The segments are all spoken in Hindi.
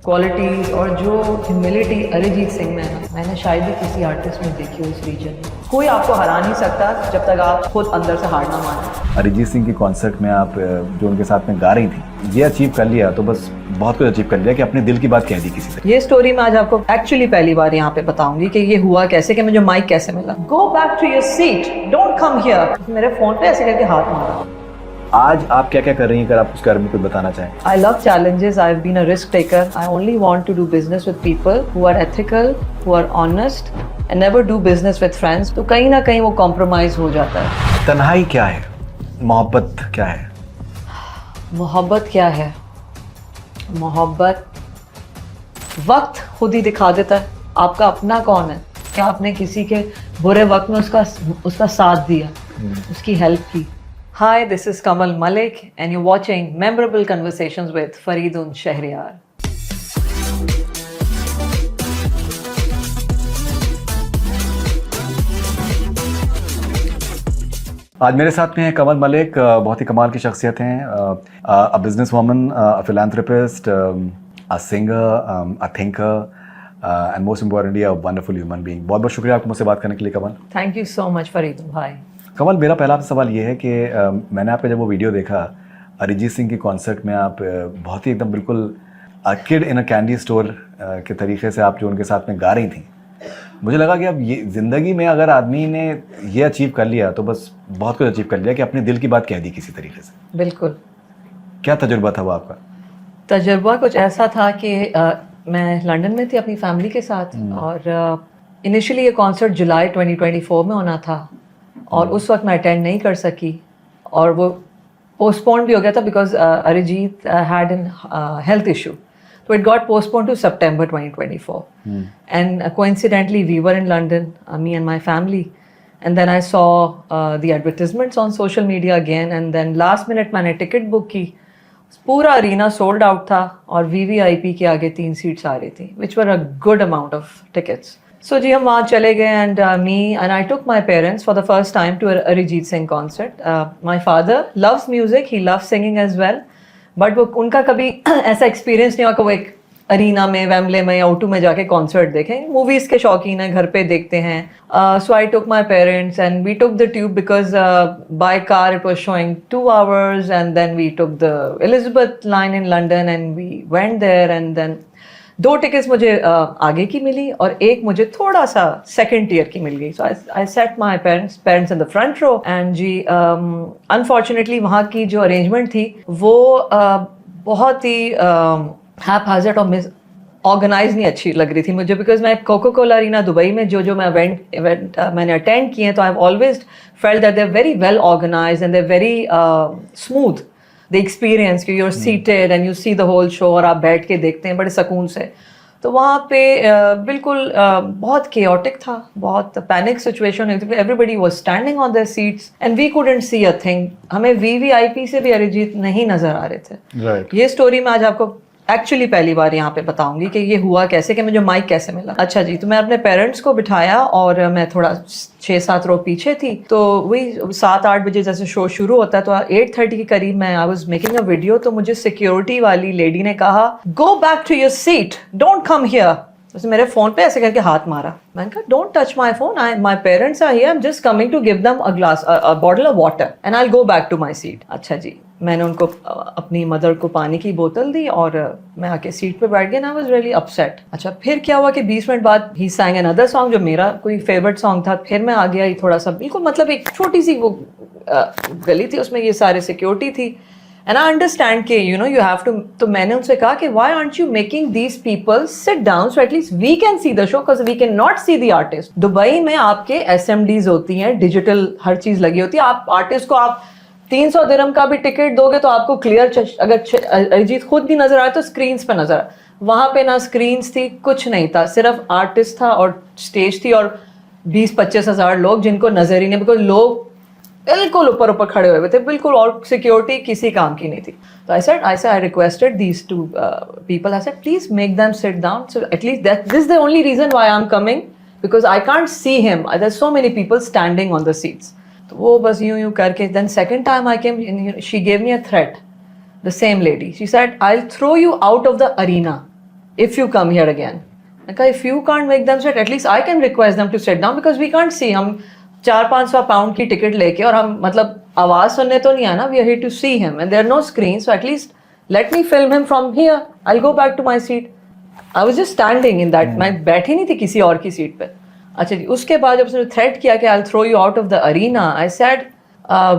क्वालिटीज और जो ह्यूमिलिटी अरिजीत सिंह में है ना, मैंने शायद ही किसी आर्टिस्ट में देखी हो इस रीजन में। कोई आपको हरा नहीं सकता जब तक आप खुद अंदर से हार ना माने। अरिजीत सिंह की कॉन्सर्ट में आप जो उनके साथ में गा रही थी, ये अचीव कर लिया तो बस बहुत कुछ अचीव कर लिया कि अपने दिल की बात कह दी किसी से। ये स्टोरी मैं आज आपको एक्चुअली पहली बार यहाँ पे बताऊंगी कि ये हुआ कैसे, कि मुझे माइक कैसे मिला। Go back to your seat, don't come here. मेरे फोन पे ऐसे करके हाथ मारा। आज आप क्या क्या कर रही हैं, अगर आप उसके बारे में कुछ बताना चाहें? I love challenges. I've been a risk taker. I only want to do business with people who are ethical, who are honest, and never do business with friends. तो कहीं ना कहीं वो compromise हो जाता है। तन्हाई क्या है, मोहब्बत क्या है? मोहब्बत क्या है? मोहब्बत वक्त खुद ही दिखा देता है आपका अपना कौन है। क्या आपने किसी के बुरे वक्त में उसका साथ दिया, उसकी हेल्प की। Hi, this is Kamal Malik and you're watching Memorable Conversations with Fareedun Shahryar. आज मेरे साथ में है कमल मलिक, बहुत ही कमाल की शख्सियत हैं। A business woman, a philanthropist, a singer, a thinker and most importantly a wonderful human being. बहुत बहुत शुक्रिया आपको मुझसे बात करने के लिए कमल। Thank you so much Fareedun भाई। कमल, मेरा पहला आपसे सवाल ये है कि मैंने आपका जब वो वीडियो देखा अरिजीत सिंह की कॉन्सर्ट में, आप बहुत ही एकदम बिल्कुल kid in a candy store के तरीके से आप जो उनके साथ में गा रही थी, मुझे लगा कि अब ये ज़िंदगी में अगर आदमी ने ये अचीव कर लिया तो बस बहुत कुछ अचीव कर लिया कि अपने दिल की बात कह दी किसी तरीके से। बिल्कुल। क्या तजुर्बा था वो आपका? तजुर्बा कुछ ऐसा था कि मैं लंदन में थी अपनी फैमिली के साथ और इनिशियली ये कॉन्सर्ट जुलाई 2024 में होना था और उस वक्त मैं अटेंड नहीं कर सकी और वो पोस्टपोन भी हो गया था because Arijit had an health issue, so it got postponed to September 2024. And coincidentally, we were in London, me and my family. And then I saw the advertisements on social media again. And then last minute मैंने ticket book की, पूरा arena sold out था और VVIP के आगे 3 seats आ रही थी, which were a good amount of tickets. So जी हम वहाँ चले गए and me and I took my parents for the first time to a Arijit Singh concert. My father loves music, he loves singing as well. But वो उनका कभी ऐसा एक्सपीरियंस नहीं हुआ कि वो एक अरीना में, वेम्बले में या O2 में जाके कॉन्सर्ट देखें। मूवीज़ के शौकीन हैं, घर पे देखते हैं। So I took my parents and we took the tube because by car it was showing 2 hours and then we took the Elizabeth line in London and we went there and then 2 tickets मुझे आगे की मिली और एक मुझे थोड़ा सा सेकंड टियर की मिल गई। So I set my parents in the front row and जी अनफॉर्चुनेटली वहाँ की जो अरेंजमेंट थी वो बहुत ही हैपहैज़र्ड और मिस ऑर्गेनाइज नहीं अच्छी लग रही थी मुझे, बिकॉज मैं कोका कोला अरीना दुबई में जो मैं इवेंट मैंने अटेंड किए हैं तो I have always felt that they are very well organised and they are very smooth the experience कि you're seated and you see the whole show और आप बैठ के देखते हैं बड़े सुकून से। तो वहाँ पे बिल्कुल बहुत केओटिक था, बहुत पैनिक सिचुएशन हुई थी। Everybody was standing on their seats and we couldn't see a thing. हमें वीवीआईपी से भी अरिजीत नहीं नजर आ रहे थे। ये स्टोरी मैं आज आपको एक्चुअली पहली बार यहाँ पे बताऊंगी कि ये हुआ कैसे, कि मुझे माइक कैसे मिला। अच्छा जी, तो मैं अपने पेरेंट्स को बिठाया और मैं थोड़ा 6-7 रो पीछे थी। तो वही 7-8 बजे जैसे शो शुरू होता है तो 8:30 के करीब मैं I was making a video, तो मुझे सिक्योरिटी वाली लेडी ने कहा go back to your seat, don't come here. उसने मेरे फोन पे ऐसे करके हाथ मारा। मैंने कहा don't touch my phone, my parents are here, I am just coming to give them a bottle of water and I will go back to my seat. अच्छा जी, मैंने उनको अपनी मदर को पानी की बोतल दी और मैं आके सीट पे बैठ गया। I was really upset. अच्छा फिर क्या हुआ कि 20 मिनट बाद ही sang अनदर सॉन्ग जो मेरा कोई फेवरेट सॉन्ग था। फिर मैं आ गया ही थोड़ा सा, बिल्कुल मतलब एक छोटी सी वो गली थी, उसमें ये सारे सिक्योरिटी थी एंड आई अंडरस्टैंड कि you know you have to. तो मैंने उनसे कहा कि why aren't you making these people sit down so at least we can see the show, because we can not see the artist. Dubai में आपके SMDs होती हैं, डिजिटल हर चीज लगी होती है। आप आर्टिस्ट को आप 300 दिरहम का भी टिकट दोगे तो आपको क्लियर, अगर अरिजीत खुद नहीं नजर आए तो स्क्रीन्स पे नजर आए। वहां पे ना स्क्रीन्स थी, कुछ नहीं था, सिर्फ आर्टिस्ट था और स्टेज थी और 20-25 हज़ार लोग जिनको नजर ही नहीं, बिकॉज लोग बिल्कुल ऊपर ऊपर खड़े हुए थे बिल्कुल, और सिक्योरिटी किसी काम की नहीं थी। तो I requested these 2 people, I said please make them sit down, so at least this is the only reason why I am coming, because I can't see him, there are so many people standing on the seats. तो वो बस यूं करके then second time I came, she gave me a threat, the same lady, she said I will throw you out of the arena if you come here again. मैंने कहा if you can't make them sit, at least I can request them to sit down because we can't see. हम 400-500 pound की टिकट लेके और हम मतलब आवाज सुनने तो नहीं आना. We are here to see him and there are no screens, so at least let me film him from here. I'll go back to my seat. I was just standing in that. मैं बैठी नहीं थी किसी और की सीट पे. अच्छा जी, उसके बाद जब उसने थ्रेट किया कि I'll throw you out of the arena, I said,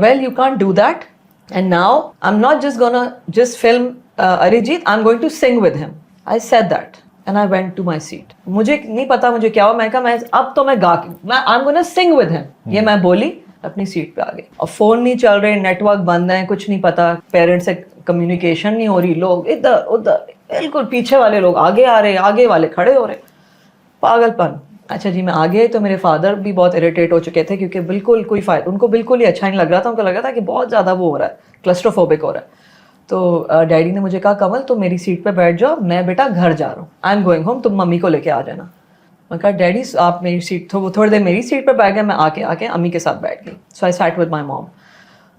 well, you can't do that. And now I'm not just gonna just film Arijit. I'm going to sing with him. I said that. And I went to my seat. मुझे नहीं पता मुझे क्या हुआ. मैं कहा मैं अब तो मैं गा के मैं I'm gonna sing with him. ये मैं बोली, अपनी सीट पे आ गई. और फोन नहीं चल रहे, नेटवर्क बंद है, कुछ नहीं पता, पेरेंट्स से कम्युनिकेशन नहीं हो रही, लोग इधर उधर, बिल्कुल पीछे वाले लोग आगे आ रहे, आगे वाले खड़े हो रहे, पागलपन. अच्छा जी, मैं आगे तो मेरे फादर भी बहुत इरिटेट हो चुके थे क्योंकि बिल्कुल कोई फायदा, उनको बिल्कुल ही अच्छा नहीं लग रहा था. उनको लग रहा था कि बहुत ज़्यादा वो हो रहा है, क्लस्ट्रोफोबिक हो रहा है. तो डैडी ने मुझे कहा कमल तुम मेरी सीट पे बैठ जाओ, मैं बेटा घर जा रहा हूँ, आई एम गोइंग होम, तुम मम्मी को लेके आ जाना. मैं कहा डैडी आप मेरी सीट, तो वो थोड़ी देर मेरी सीट पे बैठ गए, मैं आके अम्मी के साथ बैठ गई. So I sat with my mom.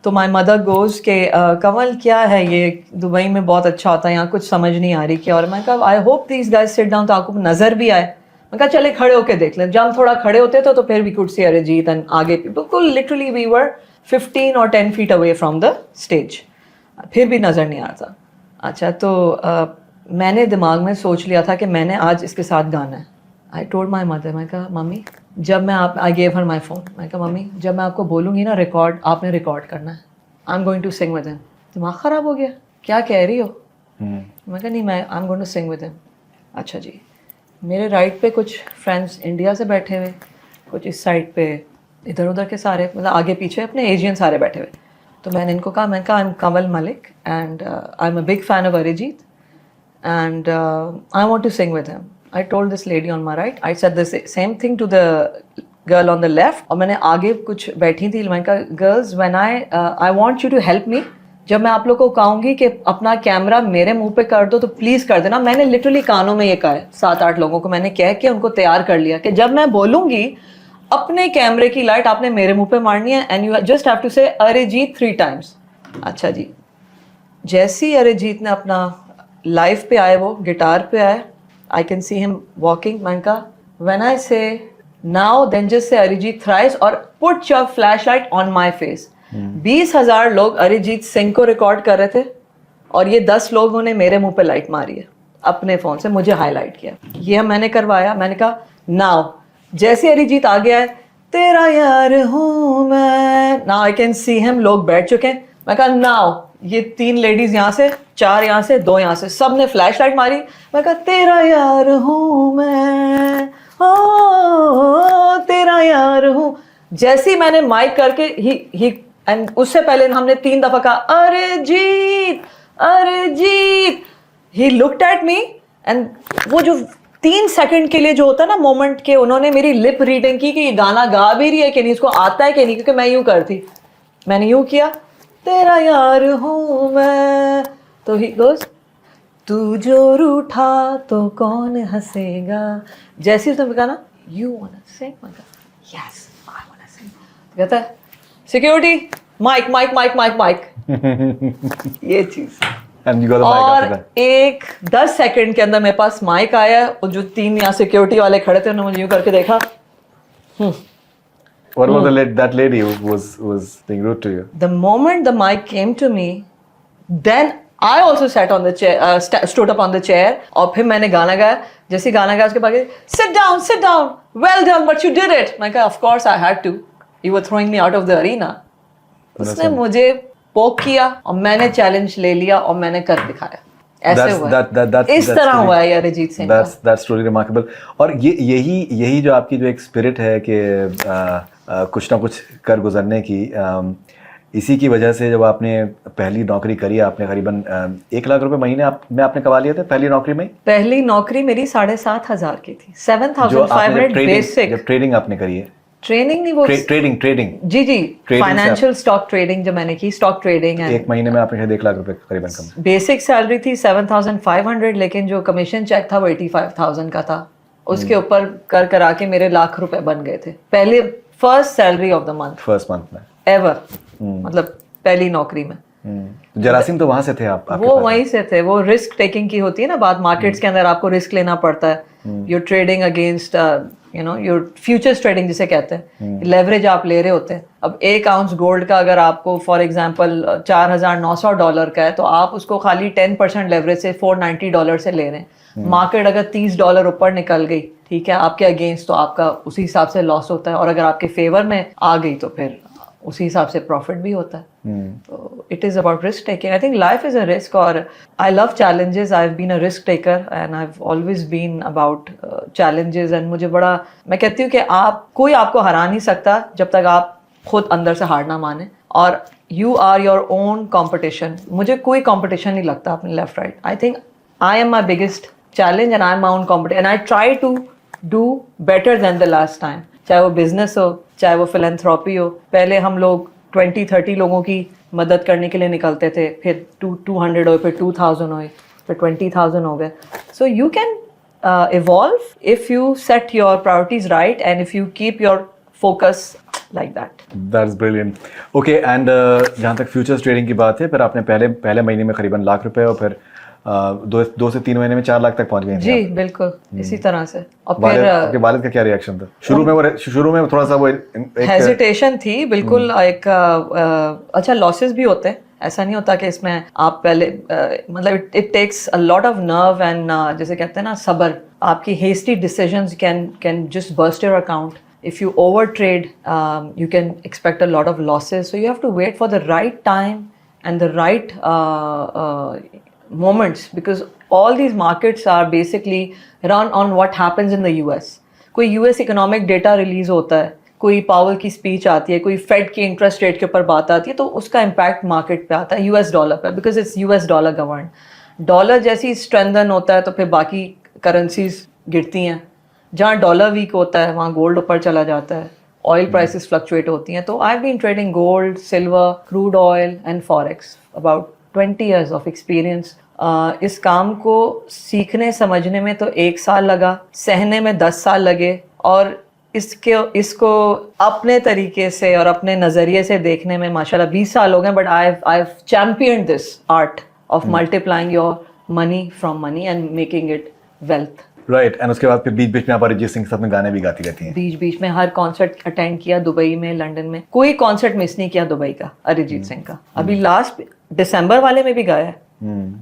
तो माई मदर गोज के कमल क्या है ये, दुबई में बहुत अच्छा होता है, यहाँ कुछ समझ नहीं आ रही क्या. और मैं कहा I hope these guys sit down, तो आपको नज़र भी आए. मैं कहा चले खड़े होके देख लें. जब हम थोड़ा खड़े होते थे तो फिर we could see Arijit and आगे बिल्कुल literally we were 15 or 10 feet away from the stage. फिर भी नज़र नहीं आ रहा था. अच्छा तो मैंने दिमाग में सोच लिया था कि मैंने आज इसके साथ गाना है. आई टोल्ड माई मदर, मैं कहा मम्मी जब मैं आप I gave her my phone, मैं कहा मम्मी जब मैं आपको बोलूँगी ना रिकॉर्ड, आपने रिकॉर्ड करना है. I am going to sing with him. दिमाग ख़राब हो गया, क्या कह रही हो. मैं कहा नहीं मैं I am going to sing with him. अच्छा जी, मेरे राइट पे कुछ फ्रेंड्स इंडिया से बैठे हुए, कुछ इस साइड पे इधर उधर के सारे, मतलब आगे पीछे अपने एशियन सारे बैठे हुए. तो मैंने इनको कहा, मैंने कहा I am Kamal Malik and I am a big fan of Arijit and I want to sing with him. I told this lady on my right, I said the same thing to the girl on the left. और मैंने आगे कुछ बैठी थी, मैंने कहा girls when I want you to help me, जब मैं आप लोग को कहूँगी कि अपना कैमरा मेरे मुंह पे कर दो तो प्लीज़ कर देना. मैंने लिटरली कानों में ये कहा है, 7-8 लोगों को मैंने कह के उनको तैयार कर लिया कि जब मैं बोलूँगी अपने कैमरे की लाइट आपने मेरे मुंह पे मारनी है and you just have to say Arijit 3 times. अच्छा जी, जैसे ही अरिजीत ने अपना लाइव पे आए, वो गिटार पे आए, I can see him walking. मैंने कहा when I say now then just say Arijit thrice और put your flashlight on my face. 20,000 लोग अरिजीत सिंह को रिकॉर्ड कर रहे थे और ये 10 लोगों ने मेरे मुंह पे लाइट मारी है अपने फ़ोन से, मुझे हाईलाइट किया. ये मैंने करवाया. मैंने कहा नाउ जैसे अरिजीत आ गया है, तेरा यार हूँ मैं, now I can see him, लोग बैठ चुके हैं. मैं कहा नाउ ये 3 लेडीज यहाँ से, 4 यहाँ से, 2 यहाँ से, सब ने फ्लैश लाइट मारी. मैं कहा तेरा यार हूँ मैं, ओ तेरा यार हूँ. जैसे ही मैंने माइक करके ही एंड उससे पहले हमने 3 दफा कहा Arijit Arijit. He looked at me and वो जो 3 सेकंड के लिए जो होता है ना मोमेंट के, उन्होंने मेरी लिप रीडिंग की कि ये गाना गा भी रही है कि नहीं, इसको आता है कि नहीं, क्योंकि मैं यूं करती. मैंने यूं किया, तेरा यार हूँ मैं. तो ही गोज तू जो रूठा तो कौन हंसेगा. जैसे उसने कहा ना यू वांट टू सिंग, मैं कहा yes I want to sing. कहता है security mike mike mike mike mike. ये चीज और 10 सेकंड के अंदर मेरे पास माइक आया और जो 3 यहाँ सिक्योरिटी वाले खड़े थे उन्होंने मुझे यूं करके देखा. What was that lady who was being rude to you? The moment the mic came to me, then I also sat on the chair, stood up on the chair. और फिर मैंने गाना गाया. जैसे गाना गाया उसके बाद sit down, well done, but you did it. मैं कहा of course I had to. You were throwing me out of the arena. उसने मुझे पोक किया और मैंने चैलेंज ले लिया और मैंने कर दिखाया. ऐसे हुआ. इस तरह हुआ है Arijit Singh. That's truly remarkable. और यही जो आपकी जो एक स्पिरिट है कि कुछ ना कुछ कर गुजरने की, इसी की वजह से जब आपने पहली नौकरी करी, आपने करीबन 1 लाख रुपए महीने में आपने कमा लिए थे पहली नौकरी में. पहली नौकरी मेरी 7,500 की थी. 7,500 बेसिक. जब ट्रेडिंग आपने करी है. ट्रेनिंग नहीं, वो ट्रेडिंग जी फाइनेंशियल स्टॉक ट्रेडिंग जो मैंने की, स्टॉक ट्रेडिंग है. 1 महीने में आपने शायद 1 लाख रुपए करीबन कमाए. बेसिक सैलरी थी 7,500, लेकिन जो कमीशन चेक था वो 85,000 का था. उसके ऊपर कर करा के मेरे लाख रुपए बन गए थे. पहले first salary of the month, first month में एवर, मतलब पहली नौकरी में. तो जरासीम तो वहां से थे आप आपके वो पास? वहीं से थे। वो रिस्क टेकिंग की होती है ना बात, मार्केट्स के अंदर आपको रिस्क लेना पड़ता है। You're trading against your futures trading जिसे कहते हैं, लेवरेज आप ले रहे होते हैं। अब 1 आउंस गोल्ड का अगर आपको फॉर एग्जांपल $4,900 का है, तो आप उसको खाली 10% लेवरेज से $490 से ले रहे हैं। मार्केट अगर $30 ऊपर निकल गई, ठीक है, आपके अगेंस्ट, तो आपका उसी हिसाब से लॉस होता है, और अगर आपके फेवर में आ गई तो फिर उसी हिसाब से प्रॉफिट भी होता है। तो it is about risk taking. I think life is a risk, और I love challenges. I have been a risk taker and I have always been about challenges. And मुझे बड़ा, मैं कहती हूँ कि कोई आपको हरा नहीं सकता जब तक आप खुद अंदर से हार ना माने, और you are your own competition. मुझे कोई कॉम्पिटिशन नहीं लगता अपने left right. I think I am my biggest challenge and I am my own competition, and I try to do better than the last time. चाहे वो बिजनेस हो, चाहे वो फिलेंथ्रॉपी हो। पहले हम लोग 20-30 लोगों की मदद करने के लिए निकलते थे, फिर 200 हो, फिर 2000 हो, फिर 20,000 हो गए। So you can evolve if you set your priorities right and if you keep your focus like that. That's brilliant. Okay, and जहाँ तक फ्यूचर्स ट्रेडिंग की बात है, फिर आपने पहले महीने में करीबन लाख रुपए, और फिर 2 से 3 महीने में 4 लाख तक पहुंच गए थे जी आप। बिल्कुल इसी तरह से। और फिर आपके वालिद का क्या रिएक्शन था? शुरू में थोड़ा सा वो हेजिटेशन थी बिल्कुल। एक अच्छा, लॉसेस भी होते हैं, ऐसा नहीं होता कि इसमें आप पहले मतलब it takes a lot of nerve and जैसे कहते हैं ना सब्र। आपकी hasty decisions can just burst your account. if you over trade, you can expect a lot of losses. So you have to wait for the right time and the right moments, because all these markets are basically run on what happens in the US. कोई US इकोनॉमिक डेटा रिलीज होता है, कोई पावल की स्पीच आती है, कोई फेड की इंटरेस्ट रेट के ऊपर बात आती है, तो उसका इम्पैक्ट मार्केट पे आता है US डॉलर पे, because it's US dollar govern. Dollar जैसी स्ट्रेंथन होता है तो फिर बाकी करेंसीज गिरती हैं। जहाँ डॉलर वीक होता है वहाँ गोल्ड ऊपर चला जाता है, ऑयल प्राइसेस फ्लक्चुएट होती हैं। तो I have been trading gold, silver, crude oil and forex, about 20 years of experience. इस काम को सीखने समझने में तो 1 साल लगा, सहने में 10 साल लगे, और इसको अपने तरीके से और अपने नज़रिए से देखने में माशाल्लाह 20 साल हो गए। But I have champion this art of multiplying your money from money and making it wealth. Right. And उसके बाद फिर बीच बीच में आप अरिजीत सिंह के साथ में गाने भी गाती रहती हैं। बीच बीच में हर कॉन्सर्ट अटेंड किया, दुबई में, लंदन में, कोई कॉन्सर्ट मिस नहीं किया दुबई का, अरिजीत सिंह का। अभी लास्ट दिसंबर वाले में भी गाया है,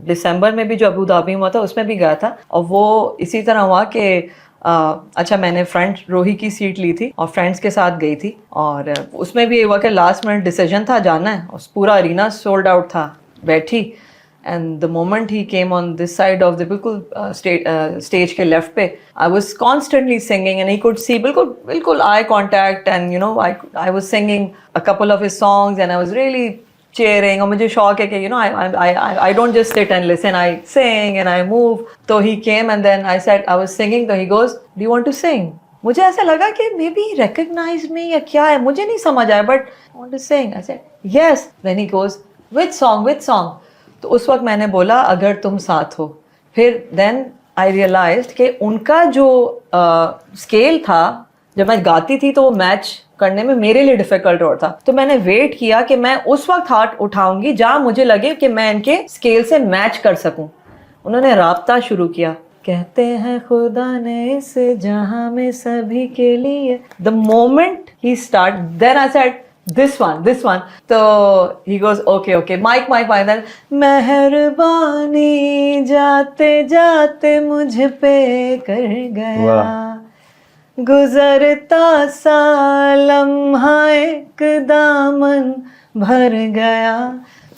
दिसंबर में भी जो अबू धाबी में हुआ था उसमें भी गाया था। और वो इसी तरह हुआ कि अच्छा, मैंने फ्रंट रोही की सीट ली थी और फ्रेंड्स के साथ गई थी, और उसमें भी ये हुआ कि लास्ट मिनट डिसीजन था जाना है, और पूरा अरीना सोल्ड आउट था। बैठी, and the moment he came on this side of the बिल्कुल stage के left पे, I was constantly singing and he could see बिल्कुल eye contact, and you know I was singing a couple of his songs and I was really cheering। और मुझे शौक है कि you know I don't just sit and listen, I sing and I move। तो he came and then I said I was singing, तो he goes, do you want to sing? मुझे ऐसा लगा कि maybe recognize me या क्या है, मुझे नहीं समझ आया, but I want to sing। I said yes। Then he goes, which song? तो उस वक्त मैंने बोला, अगर तुम साथ हो। फिर देन आई रियलाइज्ड कि उनका जो स्केल था, जब मैं गाती थी तो वो मैच करने में मेरे लिए डिफिकल्ट हो था। तो मैंने वेट किया कि मैं उस वक्त हाथ उठाऊंगी जहाँ मुझे लगे कि मैं इनके स्केल से मैच कर सकूं। उन्होंने राब्ता शुरू किया, कहते हैं खुदा ने इस जहां में सभी के लिए। द मोमेंट ही start, then I said this one। तो he goes, okay, mic then, मेहरबानी जाते जाते मुझ पे कर गया, गुजरता सा लम्हा एक दामन भर गया।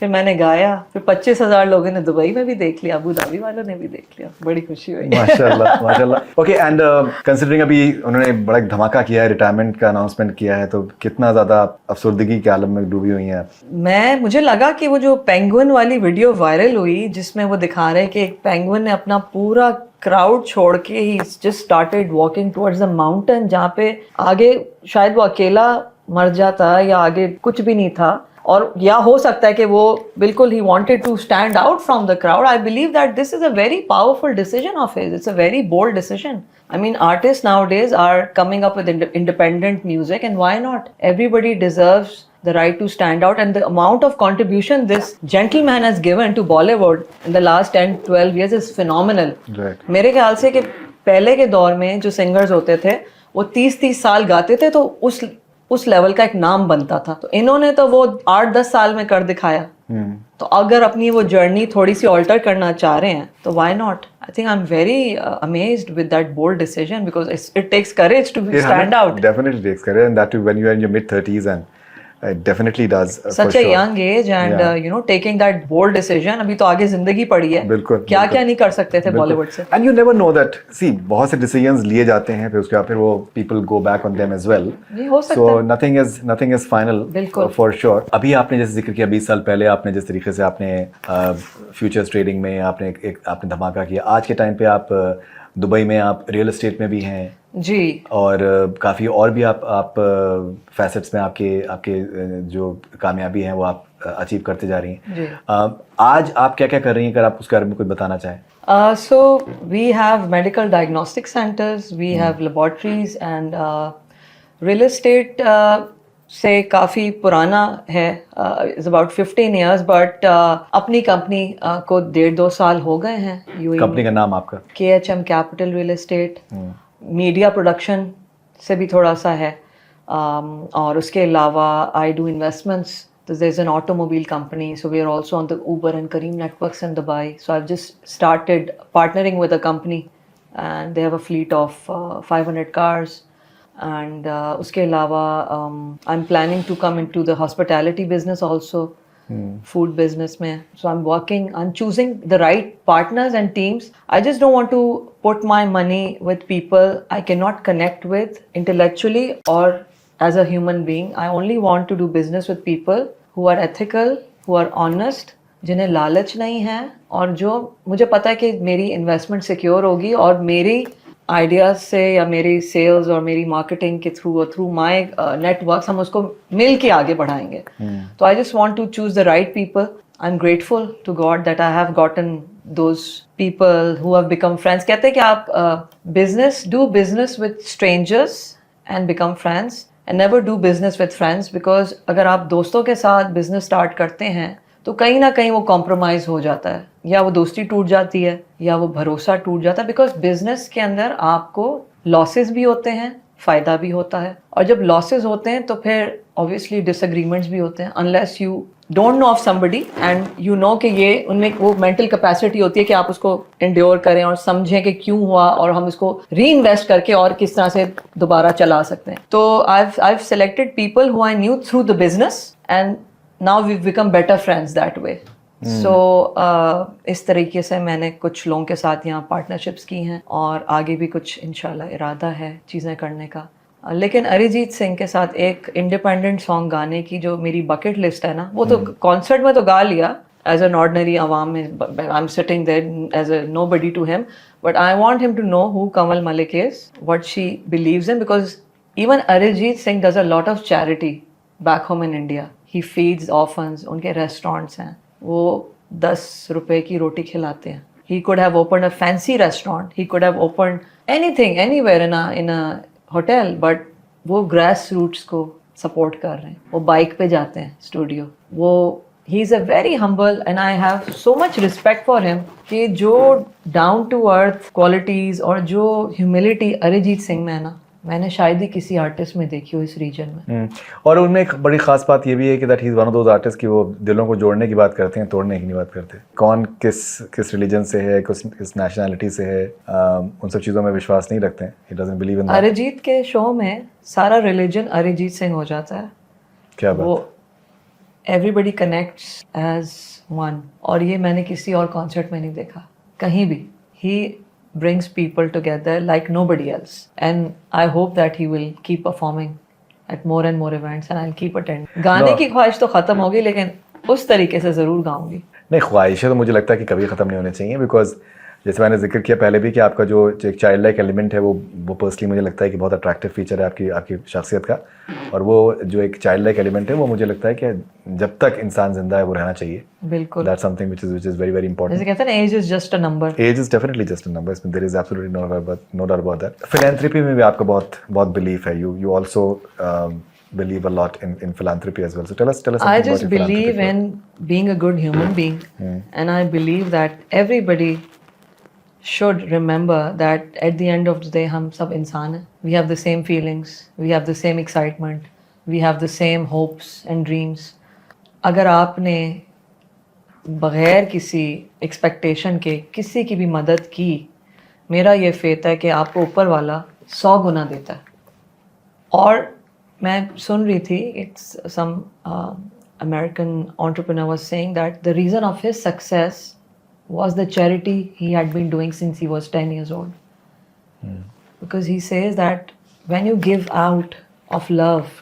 फिर मैंने गाया, फिर 25,000 लोगों ने दुबई में भी देख लिया, अबू धाबी वालों ने भी देख लिया, बड़ी खुशी हुई। माशाल्लाह। ओके, एंड कंसीडरिंग अभी उन्होंने बड़ा एक धमाका किया है, रिटायरमेंट का अनाउंसमेंट किया है, तो कितना ज्यादा अफसुर्दगी के आलम में डूबी हुई हैं? मुझे लगा कि वो जो पेंगुइन वाली वीडियो वायरल हुई, जिसमें वो दिखा रहे हैं कि एक पेंगुइन ने अपना पूरा क्राउड छोड़ के ही just started walking towards the mountain, जहाँ पे आगे शायद वो अकेला मर जाता या आगे कुछ भी नहीं था, और या हो सकता है कि वो बिल्कुल ही wanted to stand out from the crowd। I believe that this is a very powerful decision of his. It's a very bold decision. I mean, artists nowadays are coming up with independent music, and why not? Everybody deserves the right to stand out, and the amount of contribution this gentleman has given to Bollywood in the last 10-12 years is phenomenal. Right. मेरे ख्याल से कि पहले के दौर में जो सिंगर्स होते थे वो 30-30 साल गाते थे तो उस लेवल का एक नाम बनता था, तो इन्होंने तो वो 8-10 साल में कर दिखाया। तो अगर अपनी वो जर्नी थोड़ी सी ऑल्टर करना चाह रहे हैं तो why not. I think I am very amazed with that bold decision because it takes courage to stand out. Definitely takes courage, and that too when you are in your mid 30s, and it definitely does. Such a young age and you know taking that bold decision। अभी तो आगे जिंदगी पड़ी है, बिल्कुल, क्या बिल्कुल। क्या नहीं कर सकते थे बॉलीवुड से। And you never know that. See, बहुत से decisions लिए जाते हैं फिर उसके बाद फिर वो people go back on them as well. ये हो सकता So है। nothing is final. बिल्कुल। For sure. अभी आपने जैसे जिक्र किया 20 साल पहले आपने जिस तरीके से आपने फ्यूचर्स ट्रेडिंग में आपने धमाका किया, आज के टाइम पे आप दुबई में आप रियल एस्टेट में भी हैं जी, और काफ़ी और भी आप फैसेट्स में आपके जो कामयाबी हैं वो आप अचीव करते जा रही जी। हैं। आज आप क्या क्या कर रही हैं, अगर आप उसके बारे में कुछ बताना चाहें? So we have medical diagnostic centers, we have laboratories and real estate से काफ़ी पुराना है, is about 15 years, but अपनी कंपनी को 1.5-2 साल हो गए हैं UAE कंपनी का नाम आपका? KHM Capital Real Estate। Media production से भी थोड़ा सा है, और उसके अलावा I do investments. So there's an automobile company, so we are also on the Uber and Careem networks in Dubai. So I've just started partnering with a company, and they have a fleet of 500 cars. And uske alawa, I'm planning to come into the hospitality business also, food business mein. So I'm choosing the right partners and teams. I just don't want to put my money with people I cannot connect with intellectually or as a human being. I only want to do business with people who are ethical, who are honest, जिन्हें लालच नहीं है, और जो मुझे पता है कि मेरी इन्वेस्टमेंट सिक्योर होगी और मेरी आइडियाज से या मेरी सेल्स और मेरी मार्केटिंग के थ्रू माय नेटवर्क्स हम उसको मिल के आगे बढ़ाएंगे। तो I just want to choose the right people. I am grateful to God that I have gotten those people who have become friends. कहते हैं कि आप do business with strangers and become friends and never do business with friends, because अगर आप दोस्तों के साथ बिजनेस स्टार्ट करते हैं तो कहीं ना कहीं वो कॉम्प्रोमाइज़ हो जाता है, या वो दोस्ती टूट जाती है या वो भरोसा टूट जाता है, बिकॉज बिजनेस के अंदर आपको लॉसेस भी होते हैं, फ़ायदा भी होता है, और जब लॉसेस होते हैं तो फिर ऑब्वियसली डिसएग्रीमेंट्स भी होते हैं, unless you don't know of somebody and you know कि ये उनमें वो मेंटल कैपेसिटी होती है कि आप उसको इंड्योर करें और समझें कि क्यों हुआ और हम इसको री इन्वेस्ट करके और किस तरह से दोबारा चला सकते हैं। तो I selected people who I knew through the business and now we become better friends that way. So इस तरीके से मैंने कुछ लोगों के साथ यहाँ पार्टनरशिप्स की हैं और आगे भी कुछ इंशाल्लाह इरादा है चीज़ें करने का। लेकिन अरिजीत सिंह के साथ एक इंडिपेंडेंट सॉन्ग गाने की जो मेरी बकेट लिस्ट है ना, वो तो कॉन्सर्ट में तो गा लिया एज एन ऑर्डिनरी आवाम में, I am sitting there as a nobody to him, but I want him to know who Kamal Malik is, what she believes in, because even Arijit Singh does a lot of charity back home in India. He feeds orphans, उनके रेस्टोरेंट्स हैं, वो 10 रुपए की रोटी खिलाते हैं। He could have opened a fancy restaurant, he could have opened anything, anywhere in a hotel, but वो ग्रास रूट्स को सपोर्ट कर रहे हैं, वो बाइक पे जाते हैं स्टूडियो, वो he is a very humble and I have so much respect for him कि जो डाउन टू अर्थ क्वालिटीज़ और जो ह्यूमिलिटी अरिजीत सिंह में है ना, मैंने शायद ही किसी आर्टिस्ट में देखी हो इस रीजन में। और उनमें एक बड़ी खास बात ये भी है कि that he is one of those artist कि वो दिलों को जोड़ने की बात करते हैं, तोड़ने की नहीं बात करते। कौन किस रिलीजन से है, किस नेशनैलिटी से है, उन सब चीज़ों में विश्वास नहीं रखते हैं। He doesn't believe in that. Arijit के शो में सारा रिलीजन अरिजीत सिंह हो जाता है। क्या बात? वो एवरीबडी कनेक्ट्स एज वन, और ये मैंने किसी और कॉन्सर्ट में नहीं देखा कहीं भी। ही brings people together like nobody else, and I hope that he will keep performing at more and more events and I'll keep attending। गाने की ख्वाहिश तो ख़त्म होगी, लेकिन उस तरीके से ज़रूर गाऊंगी। नहीं, ख्वाहिशें तो मुझे लगता है कि कभी ख़त्म नहीं होनी चाहिए, बिकॉज जैसे मैंने जिक्र किया पहले भी कि आपका जो एक चाइल्ड लाइक एलिमेंट है वो पर्सनली मुझे लगता है कि बहुत अट्रैक्टिव फीचर है आपकी शख्सियत का, और वो जो एक चाइल्ड लाइक एलिमेंट है वो मुझे लगता है कि जब तक इंसान जिंदा है वो रहना चाहिए। बिल्कुल, that's something which is very very important. जैसे कहते हैं ना, age is just a number. Age is definitely just a number, there is absolutely no doubt about that. Philanthropy में भी आपका बहुत बिलीफ है। You also believe a lot in philanthropy as well. So tell us I something about just your philanthropic believe work. in being a good human being, and I believe that everybody should remember that at the end of the day, हम सब इंसान हैं. We have the same feelings, we have the same excitement, we have the same hopes and dreams. अगर आपने बगैर किसी एक्सपेक्टेशन के किसी की भी मदद की, मेरा ये फेथ है कि आपको ऊपर वाला 100 गुना देता है. और मैं सुन रही थी, it's some American entrepreneur was saying that the reason of his success was the charity he had been doing since he was 10 years old. Because he says that when you give out of love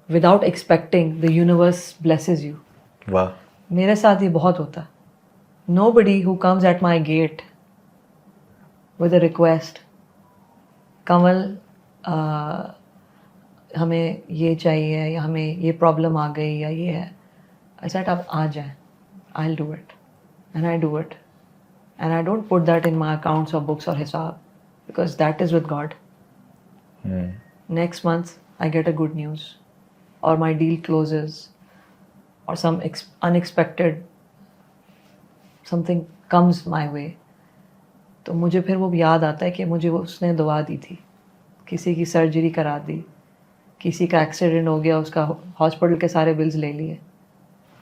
without expecting, the universe blesses you. वाह. मेरे साथ ये बहुत होता है. Nobody who comes at my gate with a request, कमल हमें ये चाहिए या हमें ये प्रॉब्लम आ गई या ये है, I said आप आ जाएं, I'll do it. And I do it. And I don't put that in my accounts or books or hisab, because that is with God. Next month, I get a good news, or my deal closes, or some unexpected something comes my way. तो मुझे फिर वो याद आता है कि मुझे वो उसने दुआ दी थी. किसी की सर्जरी करा दी, किसी का एक्सीडेंट हो गया, उसका हॉस्पिटल के सारे बिल्स ले लिए,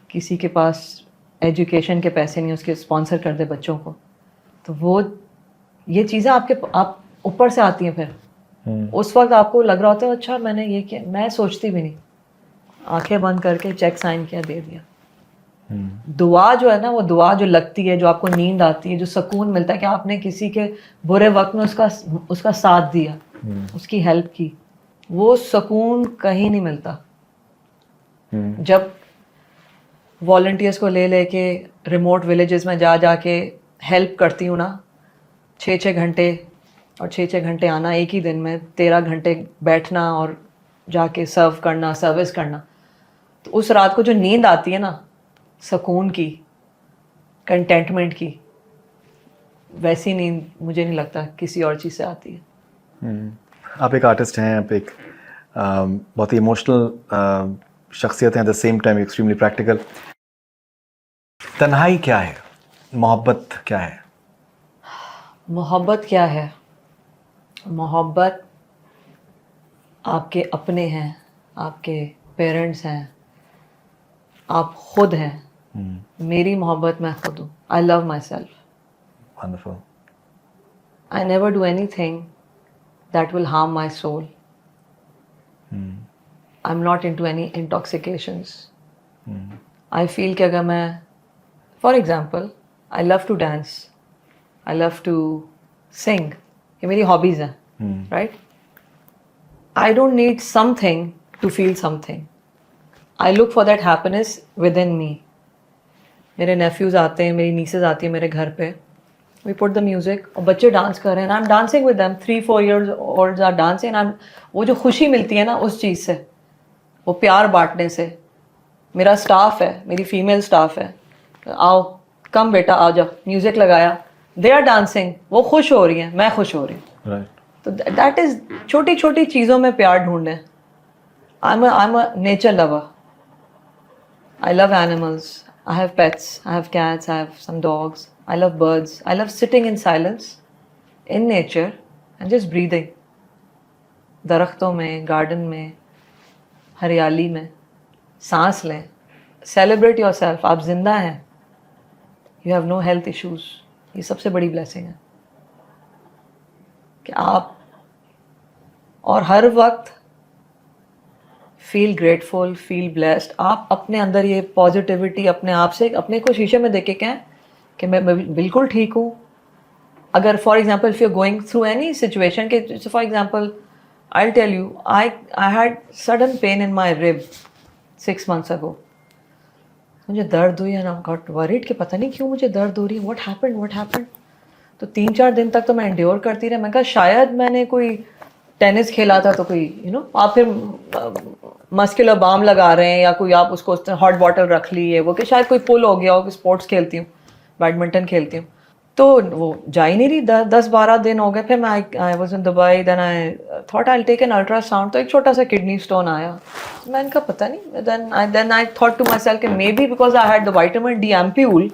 किसी के पास एजुकेशन के पैसे नहीं, उसके स्पॉन्सर कर दे बच्चों को. तो वो ये चीज़ें आप ऊपर से आती हैं. फिर उस वक्त आपको लग रहा होता है अच्छा मैंने ये किया, मैं सोचती भी नहीं, आंखें बंद करके चेक साइन किया, दे दिया. दुआ जो है ना, वो दुआ जो लगती है, जो आपको नींद आती है, जो सुकून मिलता है कि आपने किसी के बुरे वक्त में उसका साथ दिया, उसकी हेल्प की, वो सुकून कहीं नहीं मिलता. जब वॉलंटियर्स को ले लेके रिमोट विलेजेस में जा के हेल्प करती हूँ ना, 6-6 घंटे और 6-6 घंटे आना, एक ही दिन में 13 घंटे बैठना और जाके सर्व करना, सर्विस करना. तो उस रात को जो नींद आती है ना, सुकून की, कंटेंटमेंट की, वैसी नींद मुझे नहीं लगता किसी और चीज़ से आती है. आप एक आर्टिस्ट हैं, आप एक बहुत ही इमोशनल शख्सियत हैं, at the same time extremely practical. तन्हाई क्या है, मोहब्बत क्या है? मोहब्बत क्या है? मोहब्बत आपके अपने हैं, आपके पेरेंट्स हैं, आप खुद हैं. मेरी मोहब्बत मैं खुद हूँ. आई love my self. Wonderful. I never do anything that will harm my soul. I'm not into any intoxications. I feel कि अगर मैं, for example, I love to dance, I love to sing, ये मेरी hobbies हैं, right? I don't need something to feel something. I look for that happiness within me. मेरे nephews आते हैं, मेरी nieces आती हैं मेरे घर पे. We put the music और बच्चे डांस कर रहे हैं. I'm dancing with them. 3-4 years olds are dancing. वो जो खुशी मिलती है ना उस चीज़ से, वो प्यार बांटने से. मेरा स्टाफ है, मेरी फीमेल स्टाफ है, आओ कम बेटा आ जाओ, म्यूजिक लगाया, दे आर डांसिंग, वो खुश हो रही हैं, मैं खुश हो रही हूँ. Right. तो दैट इज छोटी छोटी चीज़ों में प्यार ढूंढने. आई am a nature lover. I love animals. I have pets. I have cats. I have some dogs. I love birds. I love sitting in silence, in nature, and just breathing. दरख्तों में, गार्डन में, हरियाली में, सांस लें. Celebrate yourself. आप जिंदा हैं. You have no health issues. ये सबसे बड़ी blessing है कि आप और हर वक्त फील ग्रेटफुल, फील ब्लेस्ड. आप अपने अंदर ये पॉजिटिविटी अपने आप से, अपने को शीशे में देख के कहें कि मैं बिल्कुल ठीक हूँ. अगर for example if you are going through any situation के, for example I will tell you, I had sudden pain in my rib 6 months ago. मुझे दर्द हुई है ना, गॉट वरीड कि पता नहीं क्यों मुझे दर्द हो रही है, व्हाट हैपेंड. तो 3-4 दिन तक तो मैं एंड्योर करती रही. मैं कहा शायद मैंने कोई टेनिस खेला था तो कोई आप फिर मस्कुलर बाम लगा रहे हैं या कोई आप उसको हॉट बॉटल रख ली है वो, कि शायद कोई पुल हो गया हो कि स्पोर्ट्स खेलती हूँ, बैडमिंटन खेलती हूँ. तो वो जा ही नहीं रही। 10-12 दिन हो गए। फिर मैं I was in Dubai, then I thought I take an ultrasound, तो एक छोटा सा किडनी स्टोन आया। मैंने कहा पता नहीं, then I thought to myself maybe because I had the vitamin D ampoule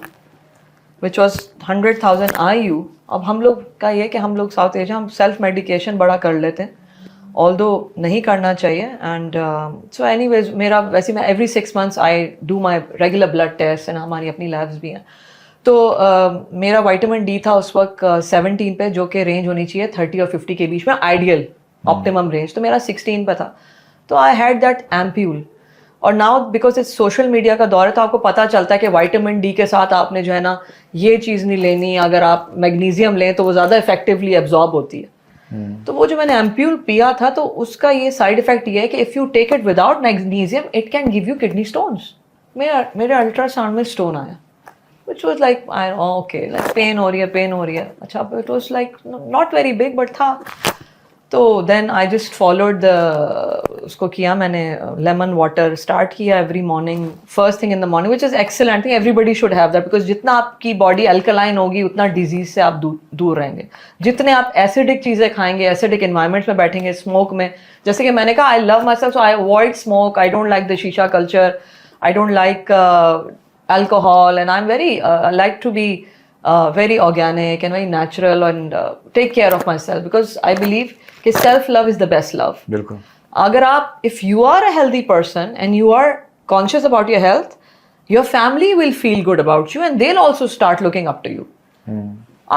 which was 100,000 IU। अब हम लोग का ये कि हम लोग साउथ एशिया, हम सेल्फ मेडिकेशन बड़ा कर लेते हैं, ऑल्दो नहीं करना चाहिए। एंड सो एनीवेज मेरा वैसे मैं every 6 months I do my regular blood test, and हमारी अपनी लैब्स भी हैं। तो मेरा विटामिन डी था उस वक्त 17 पे, जो कि रेंज होनी चाहिए 30 और 50 के बीच में, आइडियल ऑप्टिमम रेंज। तो मेरा 16 पे था। तो आई हैड दैट एम्प्यूल। और now because it's social media का दौर है, तो आपको पता चलता है कि विटामिन डी के साथ आपने जो है ना ये चीज़ नहीं लेनी, अगर आप मैग्नीशियम लें तो वो ज़्यादा इफेक्टिवली एब्जॉर्ब होती है। तो वो जो मैंने एम्प्यूल पिया था, तो उसका ये साइड इफेक्ट ये है कि if you take it without magnesium it can give you kidney stones. मेरे अल्ट्रासाउंड में स्टोन आया, which was like okay, like pain हो रही है। अच्छा, it was like not very big but था। तो then I just followed उसको किया मैंने, लेमन वाटर स्टार्ट किया every morning, first thing in the morning, which is excellent thing, everybody should have that, because जितना आपकी बॉडी अल्कलाइन होगी उतना डिजीज से आप दूर रहेंगे। जितने आप एसिडिक चीज़ें खाएंगे, एसिडिक इन्वायरमेंट्स में बैठेंगे, स्मोक में, जैसे कि मैंने कहा I love myself, so I avoid smoke, I don't like the shisha culture, I don't like alcohol, and I'm very like to be very organic and very natural and take care of myself, because I believe कि self love is the best love. बिल्कुल। अगर आप, if you are a healthy person and you are conscious about your health, your family will feel good about you and they'll also start looking up to you.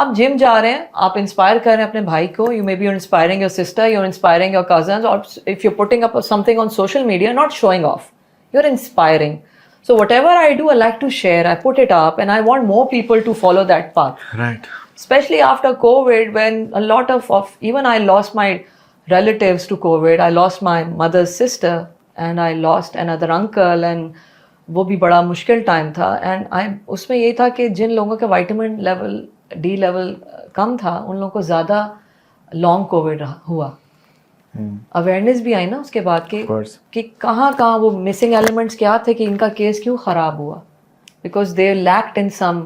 आप जिम जा रहे हैं, आप इंस्पायर कर रहे हैं अपने भाई को, you maybe you're inspiring your sister, you're inspiring your cousins, or if you're putting up something on social media, not showing off, you're inspiring. So whatever I do, I like to share. I put it up, and I want more people to follow that path. Right. Especially after COVID, when a lot of even I lost my relatives to COVID. I lost my mother's sister, and I lost another uncle, and वो भी बड़ा मुश्किल टाइम था। एंड उसमें ये था कि जिन लोगों का विटामिन लेवल डी लेवल कम था, उन लोगों को ज़्यादा लॉन्ग कोविड हुआ। अवेयरनेस भी आई ना उसके बाद कि कहाँ वो मिसिंग एलिमेंट्स क्या थे, कि इनका केस क्यों ख़राब हुआ, because they lacked in some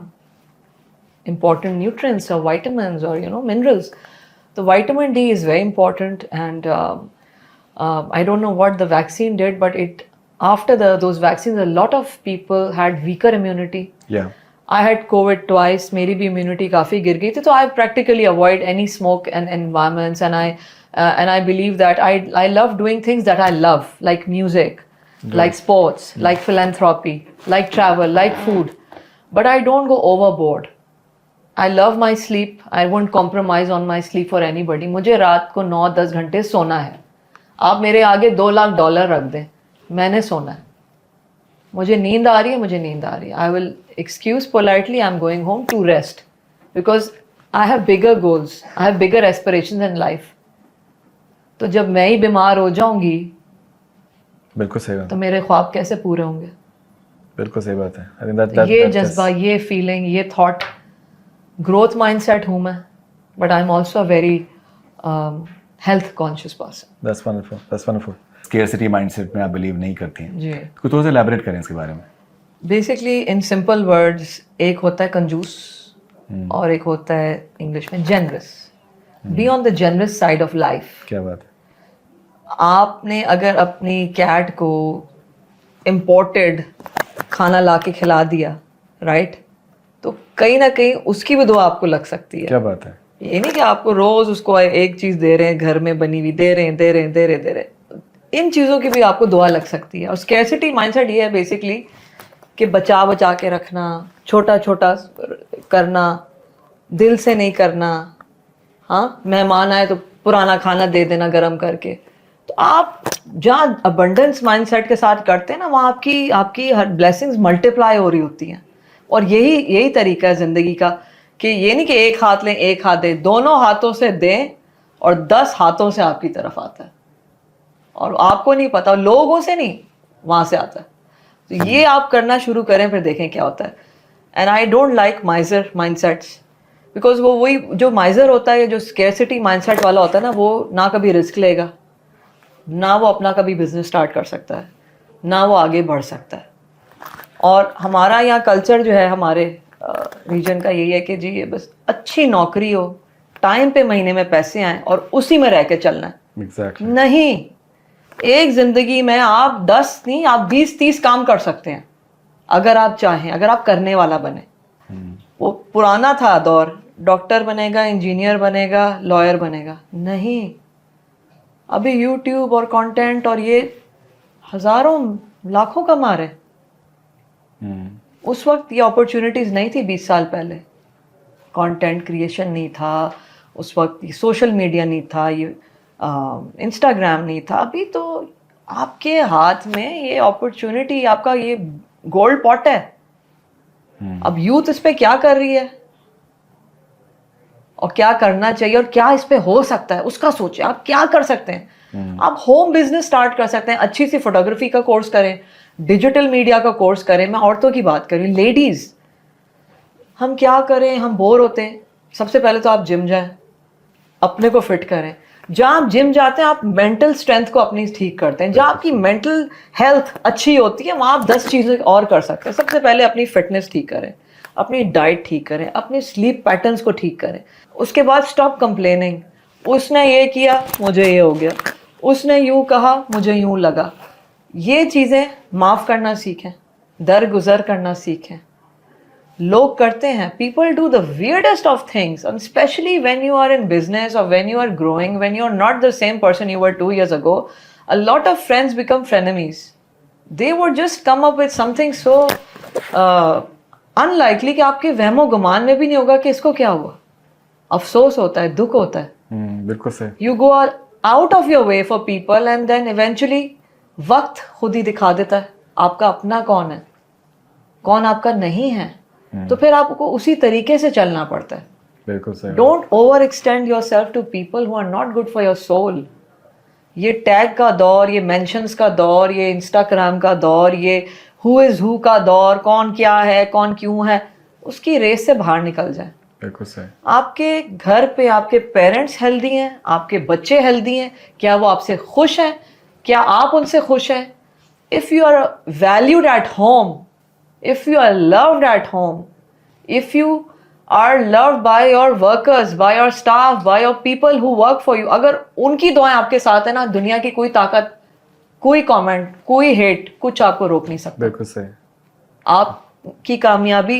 important nutrients or vitamins or minerals. The vitamin D is very important, and I don't know what the vaccine did, but after those vaccines a lot of people had weaker immunity. Yeah. I had COVID twice, मेरी भी immunity काफ़ी गिर गई थी, तो I practically avoid any smoke and environments, and I believe that I love doing things that I love, like music, like sports, like philanthropy, like travel, like food, but I don't go overboard. I love my sleep. I won't compromise on my sleep for anybody. मुझे रात को 9-10 घंटे सोना है। आप मेरे आगे $2 लाख रख दें, मैंने सोना है। मुझे नींद आ रही है, मुझे नींद आ रही है। I will excuse politely, I'm going home to rest, because I have bigger goals. I have bigger aspirations in life. तो जब मैं ही बीमार हो जाऊंगी, बिल्कुल सही बात, तो मेरे ख्वाब कैसे पूरे होंगे? बिल्कुल सही बात है। I think that ये जज्बा, ये फीलिंग, ये थॉट, ग्रोथ माइंडसेट हूँ मैं, but I am also a very health conscious person. That's wonderful. That's wonderful. Scarcity mindset में आप बिलीव नहीं करती हैं। जी, कुछ थोड़ा सा एलैबोरेट करें इसके बारे में। बेसिकली इन सिंपल वर्ड्स, एक होता है कंजूस और एक होता है इंग्लिश में generous. Be on the generous side of life. क्या बात है। आपने अगर अपनी कैट को इम्पोर्टेड खाना ला के खिला दिया, राइट, तो कहीं ना कहीं उसकी भी दुआ आपको लग सकती है। क्या बात है। ये नहीं कि आपको रोज उसको एक चीज दे रहे हैं, घर में बनी हुई दे रहे हैं। इन चीजों की भी आपको दुआ लग सकती है। और स्कैर्सिटी माइंडसेट ये है बेसिकली कि बचा के रखना, छोटा छोटा करना, दिल से नहीं करना। हाँ, मेहमान आए तो पुराना खाना दे देना गरम करके। तो आप जहाँ अबंडेंस माइंडसेट के साथ करते हैं ना, वहाँ आपकी हर ब्लेसिंग्स मल्टीप्लाई हो रही होती हैं। और यही तरीका है ज़िंदगी का, कि ये नहीं कि एक हाथ लें एक हाथ दें, दोनों हाथों से दें और 10 हाथों से आपकी तरफ आता है। और आपको नहीं पता, लोगों से नहीं, वहाँ से आता है। तो ये आप करना शुरू करें, फिर देखें क्या होता है। And I don't like माइजर mindsets, because वही जो माइजर होता है, जो स्कैर्सिटी माइंडसेट वाला होता है ना, वो ना कभी रिस्क लेगा, ना वो अपना कभी बिजनेस स्टार्ट कर सकता है, ना वो आगे बढ़ सकता है। और हमारा यहाँ कल्चर जो है, हमारे रीजन का यही है कि जी ये बस अच्छी नौकरी हो, टाइम पे महीने में पैसे आए और उसी में रह के चलना है। एग्जैक्टली। नहीं, एक जिंदगी में आप 10 नहीं, आप 20-30 काम कर सकते हैं अगर आप चाहें, अगर आप करने वाला बने। वो पुराना था दौर, डॉक्टर बनेगा, इंजीनियर बनेगा, लॉयर बनेगा। नहीं, अभी यूट्यूब और कंटेंट और ये हजारों लाखों कमा रहे। उस वक्त ये अपॉर्चुनिटीज नहीं थी 20 साल पहले। कंटेंट क्रिएशन नहीं था उस वक्त, सोशल मीडिया नहीं था, ये इंस्टाग्राम नहीं था। अभी तो आपके हाथ में ये अपॉर्चुनिटी, आपका ये गोल्ड पॉट है। अब यूथ इस पे क्या कर रही है और क्या करना चाहिए और क्या इस पे हो सकता है उसका सोचें। आप क्या कर सकते हैं? आप होम बिजनेस स्टार्ट कर सकते हैं, अच्छी सी फोटोग्राफी का कोर्स करें, डिजिटल मीडिया का कोर्स करें। मैं औरतों की बात करूँ, लेडीज, हम क्या करें? हम बोर होते हैं। सबसे पहले तो आप जिम जाएं, अपने को फिट करें। जहाँ आप जिम जाते हैं, आप मेंटल स्ट्रेंथ को अपनी ठीक करते हैं। जहाँ आपकी मेंटल हेल्थ अच्छी होती है, वहाँ आप 10 चीज़ें और कर सकते हैं। सबसे पहले अपनी फिटनेस ठीक करें, अपनी डाइट ठीक करें, अपने स्लीप पैटर्न्स को ठीक करें। उसके बाद स्टॉप कंप्लेनिंग, उसने ये किया मुझे ये हो गया, उसने यूँ कहा मुझे यूँ लगा। ये चीज़ें माफ़ करना सीखें, दरगुजर करना सीखें। लोग करते हैं, people do the weirdest of things, and especially when you are in business or when you are growing, when you are not the same person you were 2 years ago, a lot of friends become frenemies. They would just come up with something so unlikely कि आपके वहमो गुमान में भी नहीं होगा कि इसको क्या हुआ। अफसोस होता है, दुख होता है। बिल्कुल सही। You go out of your way for people and then eventually वक्त खुद ही दिखा देता है आपका अपना कौन है, कौन आपका नहीं है। तो फिर आपको उसी तरीके से चलना पड़ता है। बिल्कुल सही। Don't overextend yourself to people who are not good for your soul. ये टैग का दौर, ये मेंशंस का दौर, ये इंस्टाग्राम का दौर, ये हु इज हु का दौर, कौन क्या है, कौन क्यों है, उसकी रेस से बाहर निकल जाए। बिल्कुल सही। आपके घर पे आपके पेरेंट्स हेल्दी हैं, आपके बच्चे हेल्दी हैं, क्या वो आपसे खुश हैं, क्या आप उनसे खुश हैं? If you are valued at home, if you are loved at home, if you are loved by your workers, by your staff, by your people who work for you, अगर उनकी दुआएं आपके साथ है ना, दुनिया की कोई ताकत, कोई कमेंट, कोई हेट, कुछ आपको रोक नहीं सकता। बिल्कुल सही। आपकी कामयाबी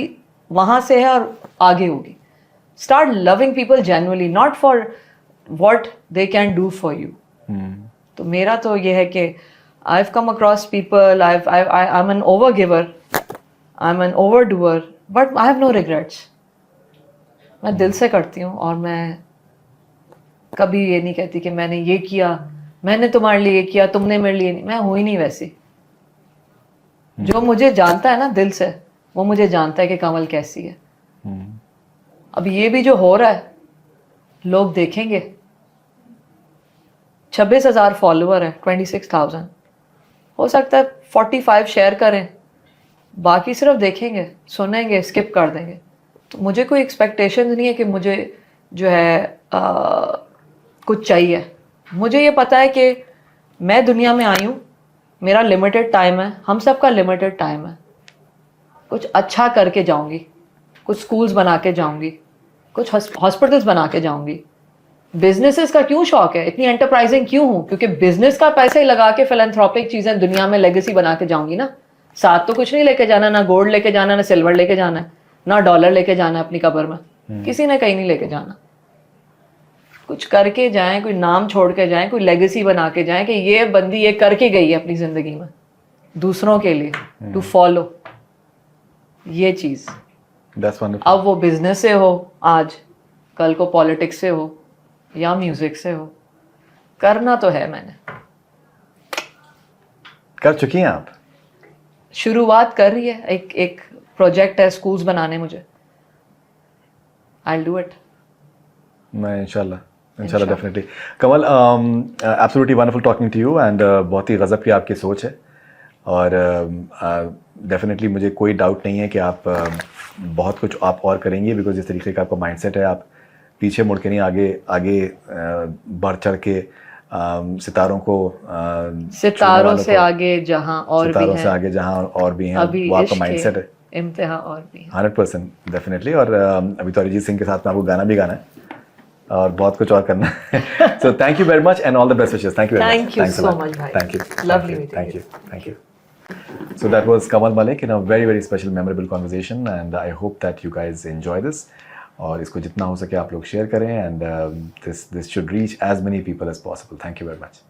वहां से है और आगे होगी। Start loving people genuinely, not for what they can do for you. तो मेरा तो ये है कि I've come across people, I'm an overgiver, I'm an overdoer, but I have no regrets. मैं दिल से करती हूँ और मैं कभी ये नहीं कहती कि मैंने ये किया, मैंने तुम्हारे लिए ये किया, तुमने मेरे लिए नहीं। मैं हूँ ही नहीं वैसी। जो मुझे जानता है ना दिल से, वो मुझे जानता है कि कमल कैसी है। अब ये भी जो हो रहा है, लोग देखेंगे। 26,000 फॉलोअर है, 26,000। हो सकता है 45 शेयर करें, बाकी सिर्फ देखेंगे, सुनेंगे, स्किप कर देंगे। तो मुझे कोई एक्सपेक्टेशन नहीं है कि मुझे जो है कुछ चाहिए। मुझे ये पता है कि मैं दुनिया में आई हूँ, मेरा लिमिटेड टाइम है, हम सब का लिमिटेड टाइम है। कुछ अच्छा करके जाऊँगी, कुछ स्कूल्स बना के जाऊँगी, कुछ हॉस्पिटल्स बना के जाऊँगी। बिजनेसेस का क्यों शौक है, इतनी एंटरप्राइजिंग क्यों हूँ? क्योंकि बिजनेस का पैसे ही लगा के फिलैंथ्रोपिक चीज़ें दुनिया में लेगेसी बना के जाऊँगी ना। साथ तो कुछ नहीं लेके जाना, ना गोल्ड लेके जाना, ना सिल्वर लेके जाना है, ना डॉलर लेके जाना है अपनी कब्र में। किसी ने कहीं नहीं लेके जाना। कुछ करके जाएं, कोई नाम छोड़ के जाएं, कोई लेगेसी बना के जाएं कि ये बंदी ये करके गई है अपनी जिंदगी में दूसरों के लिए, टू फॉलो ये चीज़। अब वो बिजनेस से हो आज, कल को पॉलिटिक्स से हो या म्यूजिक से हो, करना तो है। मैंने कर चुकी हैं आप? शुरुआत कर रही है। एक प्रोजेक्ट है स्कूल्स बनाने, मुझे I'll do it. मैं इंशाल्लाह definitely. Kamal, absolutely wonderful talking to you and बहुत ही गज़ब की आपकी सोच है और डेफिनेटली मुझे कोई डाउट नहीं है कि आप बहुत कुछ आप और करेंगे, बिकॉज जिस तरीके का आपका माइंडसेट है, आप पीछे मुड़ के नहीं, आगे बढ़ चढ़ के सितारों को सितारों से आगे जहां और भी हैं, सितारों से आगे जहां और भी हैं, वो आपका माइंडसेट है। इम्तिहा और भी 100% डेफिनेटली। और अभी तो अरिजीत सिंह के साथ में आपको गाना भी गाना है और बहुत कुछ और करना है। So thank you very much and all the best wishes. Thank you very much. Thank you so much, bhai. Thank you. Lovely meeting thank you. Thank you. So that was Kamal Malik in a very very special memorable conversation and I hope that you guys enjoy this. और इसको जितना हो सके आप लोग शेयर करें and this should reach as many people as possible. Thank you very much.